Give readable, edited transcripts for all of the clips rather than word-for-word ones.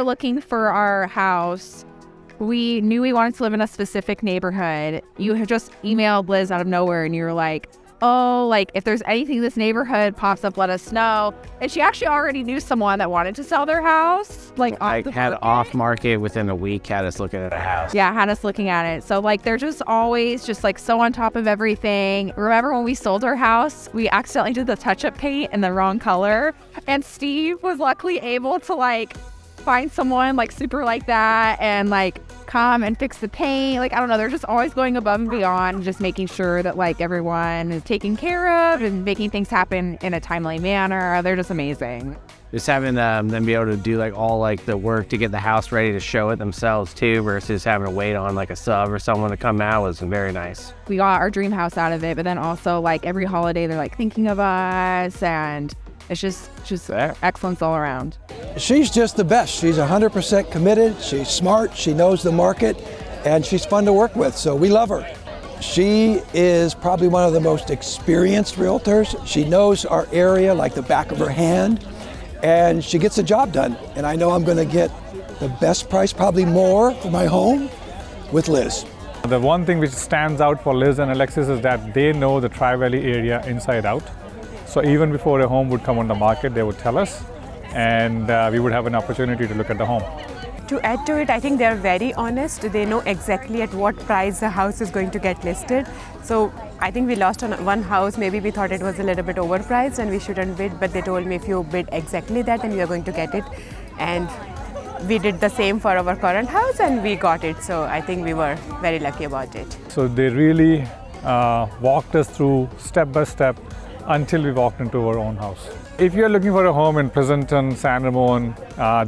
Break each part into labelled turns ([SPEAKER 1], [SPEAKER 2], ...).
[SPEAKER 1] were looking for our house, we knew we wanted to live in a specific neighborhood. You had just emailed Liz out of nowhere and you were like, oh, like if there's anything in this neighborhood pops up, let us know. And she actually already knew someone that wanted to sell their house. Like
[SPEAKER 2] had off market within a week, had us looking at a house.
[SPEAKER 1] Yeah, had us looking at it. So like they're just always just like so on top of everything. Remember when we sold our house, we accidentally did the touch-up paint in the wrong color. And Steve was luckily able to like find someone like super like that and like come and fix the paint. Like, I don't know, they're just always going above and beyond, just making sure that like everyone is taken care of and making things happen in a timely manner. They're just amazing.
[SPEAKER 2] Just having them be able to do like all like the work to get the house ready to show it themselves too, versus having to wait on like a sub or someone to come out was very nice.
[SPEAKER 1] We got our dream house out of it, but then also like every holiday they're like thinking of us, and it's just excellence all around.
[SPEAKER 3] She's just the best. She's 100% committed. She's smart. She knows the market, and she's fun to work with. So we love her. She is probably one of the most experienced realtors. She knows our area like the back of her hand, and she gets the job done. And I know I'm going to get the best price, probably more, for my home with Liz.
[SPEAKER 4] The one thing which stands out for Liz and Alexis is that they know the Tri-Valley area inside out. So even before a home would come on the market, they would tell us, and we would have an opportunity to look at the home.
[SPEAKER 5] To add to it, I think they're very honest. They know exactly at what price the house is going to get listed. So I think we lost on one house. Maybe we thought it was a little bit overpriced and we shouldn't bid, but they told me if you bid exactly that, then you are going to get it. And we did the same for our current house and we got it. So I think we were very lucky about it.
[SPEAKER 4] So they really walked us through step by step until we walked into our own house. If you're looking for a home in Pleasanton, San Ramon,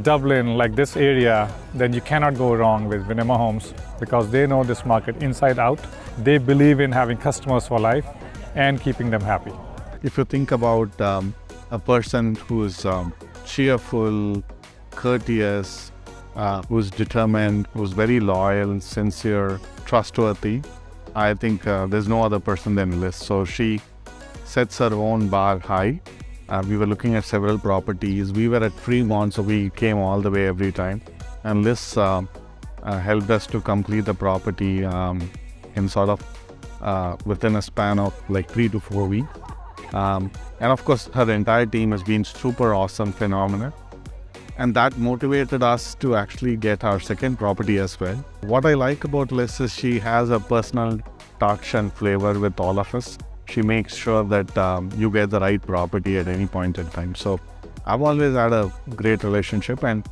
[SPEAKER 4] Dublin, like this area, then you cannot go wrong with Vinema Homes because they know this market inside out. They believe in having customers for life and keeping them happy.
[SPEAKER 6] If you think about a person who's cheerful, courteous, who's determined, who's very loyal, sincere, trustworthy, I think there's no other person than Liz. So she sets her own bar high. We were looking at several properties. We were at Fremont, so we came all the way every time. And Liz helped us to complete the property in sort of within a span of like 3 to 4 weeks. And of course, her entire team has been super awesome, phenomenal. And that motivated us to actually get our second property as well. What I like about Liz is she has a personal touch and flavor with all of us. She makes sure that you get the right property at any point in time. So I've always had a great relationship. And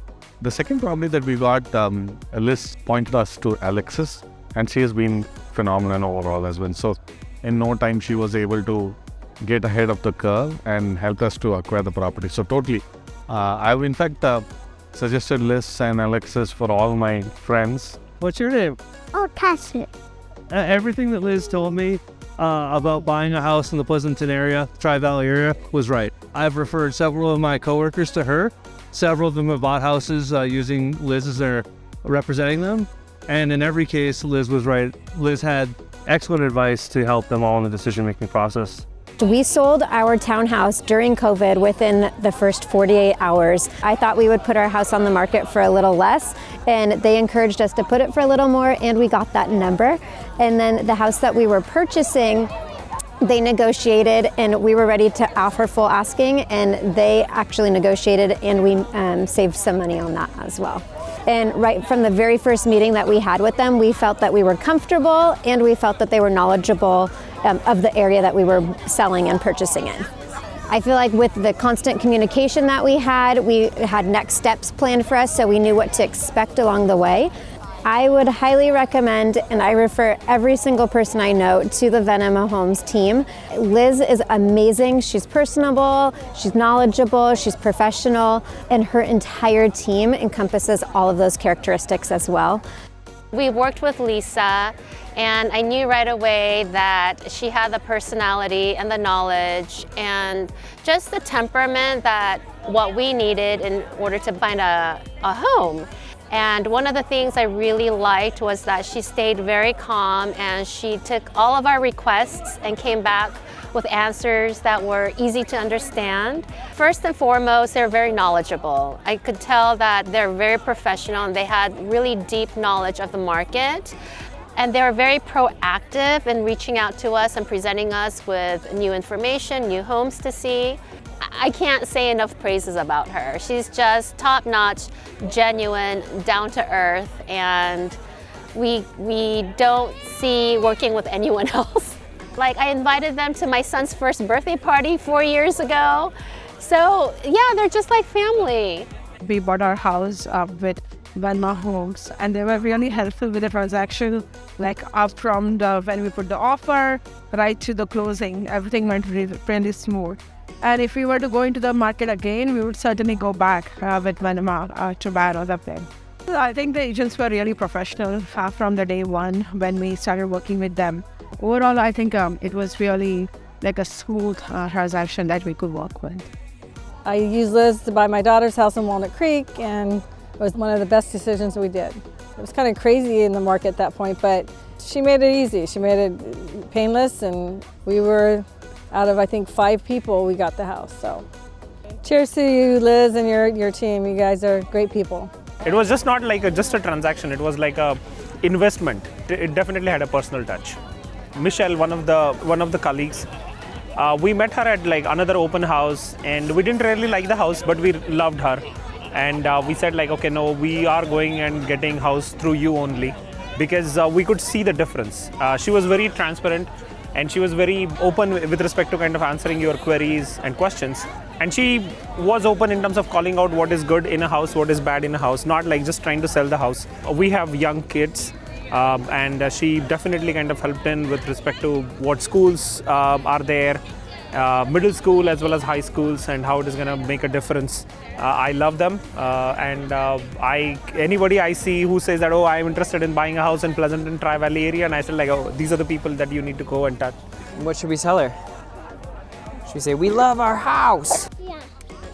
[SPEAKER 6] the second property that we got, Liz pointed us to Alexis, and she has been phenomenal overall as well. So in no time, she was able to get ahead of the curve and help us to acquire the property. So totally. I've in fact suggested Liz and Alexis for all my friends.
[SPEAKER 7] What's your name?
[SPEAKER 8] Oh, Tasha.
[SPEAKER 7] Everything that Liz told me about buying a house in the Pleasanton area, Tri-Valley area, was right. I've referred several of my coworkers to her. Several of them have bought houses using Liz as their representing them. And in every case, Liz was right. Liz had excellent advice to help them all in the decision-making process.
[SPEAKER 8] We sold our townhouse during COVID within the first 48 hours. I thought we would put our house on the market for a little less, and they encouraged us to put it for a little more, and we got that number. And then the house that we were purchasing, they negotiated, and we were ready to offer full asking, and they actually negotiated, and we saved some money on that as well. And right from the very first meeting that we had with them, we felt that we were comfortable and we felt that they were knowledgeable of the area that we were selling and purchasing in. I feel like with the constant communication that we had next steps planned for us, so we knew what to expect along the way. I would highly recommend, and I refer every single person I know to the Vinema Homes team. Liz is amazing. She's personable, she's knowledgeable, she's professional, and her entire team encompasses all of those characteristics as well.
[SPEAKER 9] We worked with Lisa, and I knew right away that she had the personality and the knowledge and just the temperament that what we needed in order to find a home. And one of the things I really liked was that she stayed very calm and she took all of our requests and came back with answers that were easy to understand. First and foremost, they're very knowledgeable. I could tell that they're very professional and they had really deep knowledge of the market. And they were very proactive in reaching out to us and presenting us with new information, new homes to see. I can't say enough praises about her. She's just top-notch, genuine, down-to-earth, and we don't see working with anyone else. Like, I invited them to my son's first birthday party 4 years ago. So yeah, they're just like family.
[SPEAKER 10] We bought our house with Venma Homes, and they were really helpful with the transaction, like up from when we put the offer right to the closing. Everything went really smooth. And if we were to go into the market again, we would certainly go back with Venma to buy another thing. I think the agents were really professional from the day one when we started working with them. Overall, I think it was really like a smooth transaction that we could work with.
[SPEAKER 11] I used Liz to buy my daughter's house in Walnut Creek, and it was one of the best decisions we did. It was kind of crazy in the market at that point, but she made it easy. She made it painless, and we were, out of I think 5 people, we got the house. So cheers to you, Liz, and your team. You guys are great people.
[SPEAKER 12] It was just not like just a transaction, it was like a investment. It definitely had a personal touch. Michelle, one of the colleagues, we met her at like another open house, and we didn't really like the house, but we loved her. And we said like, okay, no, we are going and getting house through you only, because we could see the difference. She was very transparent, and she was very open with respect to kind of answering your queries and questions. And she was open in terms of calling out what is good in a house, what is bad in a house, not like just trying to sell the house. We have young kids, and she definitely kind of helped in with respect to what schools are there, middle school as well as high schools, and how it is going to make a difference. I love them, and anybody I see who says that, oh, I'm interested in buying a house in Pleasanton, Tri-Valley area, and I said like, oh, these are the people that you need to go and touch.
[SPEAKER 13] What should we tell her? Should we say, we love our house?
[SPEAKER 14] Yeah.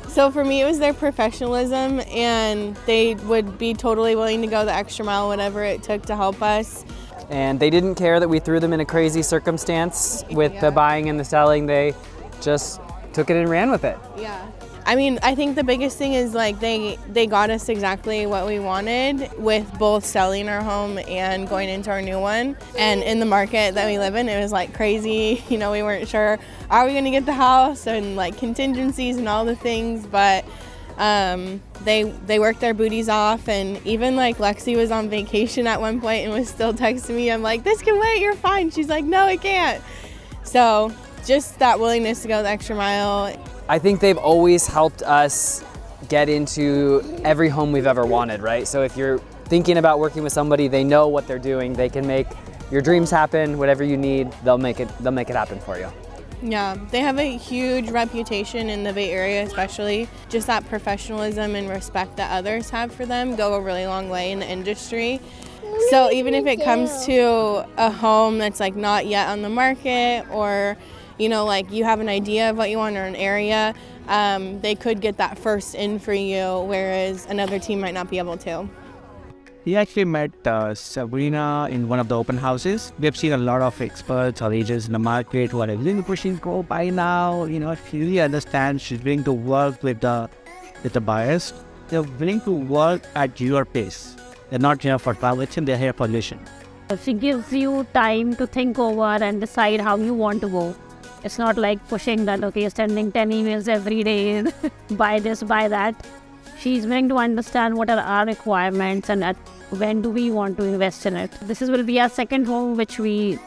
[SPEAKER 14] So for me, it was their professionalism, and they would be totally willing to go the extra mile, whatever it took to help us.
[SPEAKER 13] And they didn't care that we threw them in a crazy circumstance with the buying and the selling. They just took it and ran with it.
[SPEAKER 14] Yeah. I mean, I think the biggest thing is like they got us exactly what we wanted with both selling our home and going into our new one. And in the market that we live in, it was like crazy. You know, we weren't sure, are we going to get the house, and like contingencies and all the things, but they worked their booties off. And even like Lexi was on vacation at one point and was still texting me. I'm like, this can wait, you're fine. She's like, no, it can't. So just that willingness to go the extra mile.
[SPEAKER 13] I think they've always helped us get into every home we've ever wanted, right? So if you're thinking about working with somebody, they know what they're doing. They can make your dreams happen. Whatever you need, they'll make it happen for you.
[SPEAKER 14] Yeah, they have a huge reputation in the Bay Area, especially. Just that professionalism and respect that others have for them go a really long way in the industry. So even if it comes to a home that's like not yet on the market, or you know, like you have an idea of what you want or an area, they could get that first in for you, whereas another team might not be able to.
[SPEAKER 15] We actually met Sabrina in one of the open houses. We have seen a lot of experts or agents in the market who are really pushing go buy now. You know, she really understands. She's willing to work with the buyers. They're willing to work at your pace. They're not here for transaction, they're here for mission.
[SPEAKER 16] She gives you time to think over and decide how you want to go. It's not like pushing that, okay, you're sending 10 emails every day, buy this, buy that. She's willing to understand what are our requirements and when do we want to invest in it. This will be our second home, which we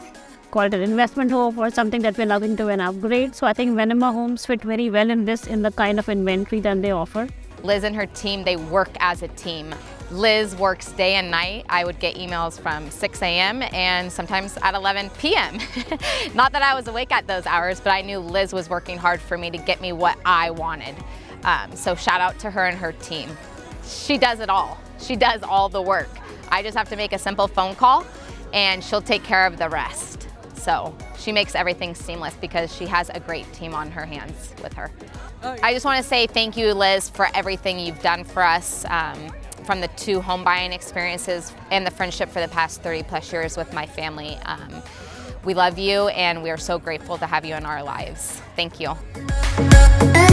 [SPEAKER 16] call it an investment home or something that we're looking to an upgrade. So I think Venema Homes fit very well in the kind of inventory that they offer.
[SPEAKER 17] Liz and her team, they work as a team. Liz works day and night. I would get emails from 6 a.m. and sometimes at 11 p.m. Not that I was awake at those hours, but I knew Liz was working hard for me to get me what I wanted. So shout out to her and her team. She does it all. She does all the work. I just have to make a simple phone call and she'll take care of the rest. So she makes everything seamless because she has a great team on her hands with her. I just want to say thank you, Liz, for everything you've done for us. From the 2 home buying experiences and the friendship for the past 30 plus years with my family. We love you and we are so grateful to have you in our lives. Thank you.